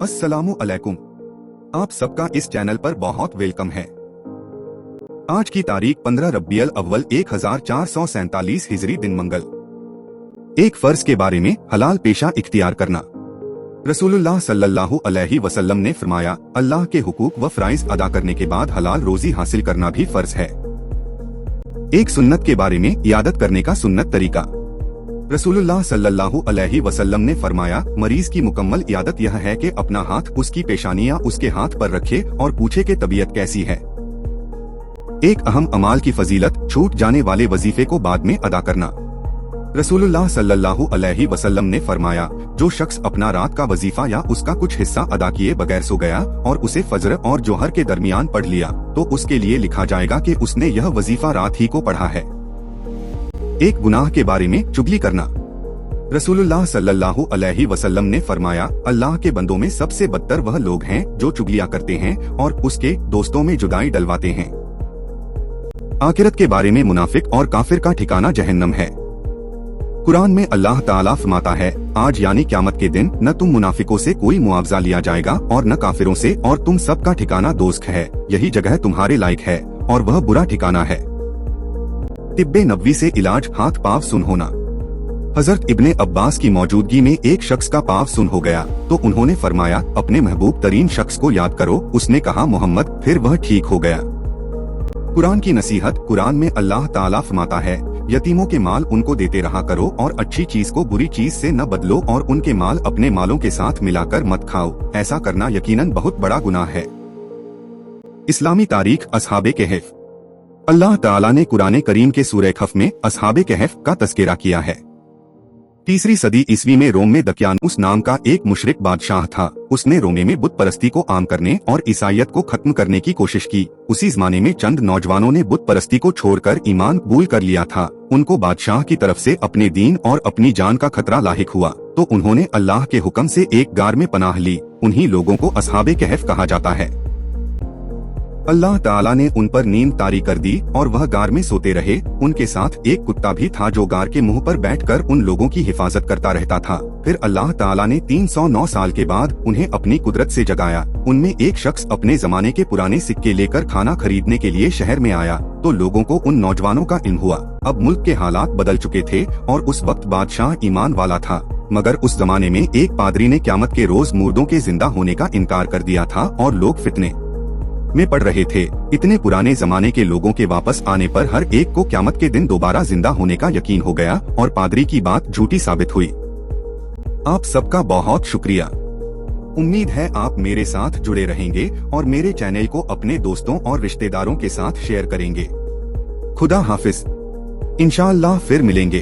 अस्सलामु अलैकुम। आप सबका इस चैनल पर बहुत वेलकम है। आज की तारीख 15 रब्बियल अव्वल 1447 हिजरी दिन मंगल। एक फर्ज के बारे में हलाल पेशा इख्तियार करना। रसूलुल्लाह सल्लल्लाहु अलैहि वसल्लम ने फरमाया, अल्लाह के हुकूक व फराइज अदा करने के बाद हलाल रोजी हासिल करना भी फर्ज है। एक सुन्नत के बारे में इयादत करने का सुन्नत तरीका। रसूलुल्लाह सल्लल्लाहु अलैहि वसल्लम ने फरमाया, मरीज की मुकम्मल इयादत यह है कि अपना हाथ उसकी पेशानी या उसके हाथ पर रखे और पूछे कि तबीयत कैसी है। एक अहम अमाल की फजीलत, छूट जाने वाले वजीफे को बाद में अदा करना। रसूलुल्लाह सल्लल्लाहु अलैहि वसल्लम ने फरमाया, जो शख्स अपना रात का वजीफा या उसका कुछ हिस्सा अदा किए बगैर सो गया और उसे फजर और जोहर के दरमियान पढ़ लिया तो उसके लिए लिखा जाएगा कि उसने यह वजीफा रात ही को पढ़ा है। एक गुनाह के बारे में चुगली करना। रसूलुल्लाह सल्लल्लाहु अलैहि वसल्लम ने फरमाया, अल्लाह के बंदों में सबसे बदतर वह लोग हैं जो चुगलियां करते हैं और उसके दोस्तों में जुदाई डलवाते हैं। आखिरत के बारे में मुनाफिक और काफिर का ठिकाना जहन्नम है। कुरान में अल्लाह ताला फरमाता है, आज यानी क़यामत के दिन न तुम मुनाफिकों से कोई मुआवजा लिया जाएगा और न काफिरों से, और तुम सबका ठिकाना दोज़ख है, यही जगह तुम्हारे लायक है और वह बुरा ठिकाना है। तिब्बे नबवी से इलाज, हाथ पाँव सुन होना। हजरत इब्ने अब्बास की मौजूदगी में एक शख्स का पाँव सुन हो गया तो उन्होंने फरमाया, अपने महबूब तरीन शख्स को याद करो। उसने कहा, मोहम्मद। फिर वह ठीक हो गया। कुरान की नसीहत। कुरान में अल्लाह ताला फरमाता है, यतीमों के माल उनको देते रहा करो और अच्छी चीज को बुरी चीज से न बदलो और उनके माल अपने मालों के साथ मिलाकर मत खाओ, ऐसा करना यकीनन बहुत बड़ा गुनाह है। इस्लामी तारीख। असहाबे कहफ। अल्लाह ताला ने कुरान करीम के सूरह खफ में असहाबे कहफ का तज़किरा किया है। 3री सदी ईस्वी में रोम में दकियानुस नाम का एक मुशरिक बादशाह था। उसने रोमे में बुत परस्ती को आम करने और ईसाइयत को खत्म करने की कोशिश की। उसी जमाने में चंद नौजवानों ने बुत परस्ती को छोड़कर ईमान कबूल कर लिया था। उनको बादशाह की तरफ से अपने दीन और अपनी जान का खतरा लाहिक हुआ तो उन्होंने अल्लाह के हुक्म से एक गार में पनाह ली। उन्हीं लोगों को असहाबे कहफ कहा जाता है। अल्लाह ताला ने उन पर नींद तारी कर दी और वह गार में सोते रहे। उनके साथ एक कुत्ता भी था जो गार के मुंह पर बैठकर उन लोगों की हिफाजत करता रहता था। फिर अल्लाह ताला ने 309 साल के बाद उन्हें अपनी कुदरत से जगाया। उनमें एक शख्स अपने जमाने के पुराने सिक्के लेकर खाना खरीदने के लिए शहर में आया तो लोगों को उन नौजवानों का इल्म हुआ। अब मुल्क के हालात बदल चुके थे और उस वक्त बादशाह ईमान वाला था, मगर उस जमाने में एक पादरी ने क़यामत के रोज मुर्दों के जिंदा होने का इनकार कर दिया था और लोग फितने में पड़ रहे थे। इतने पुराने जमाने के लोगों के वापस आने पर हर एक को क़यामत के दिन दोबारा जिंदा होने का यकीन हो गया और पादरी की बात झूठी साबित हुई। आप सबका बहुत शुक्रिया। उम्मीद है आप मेरे साथ जुड़े रहेंगे और मेरे चैनल को अपने दोस्तों और रिश्तेदारों के साथ शेयर करेंगे। खुदा हाफिज। इंशाअल्लाह फिर मिलेंगे।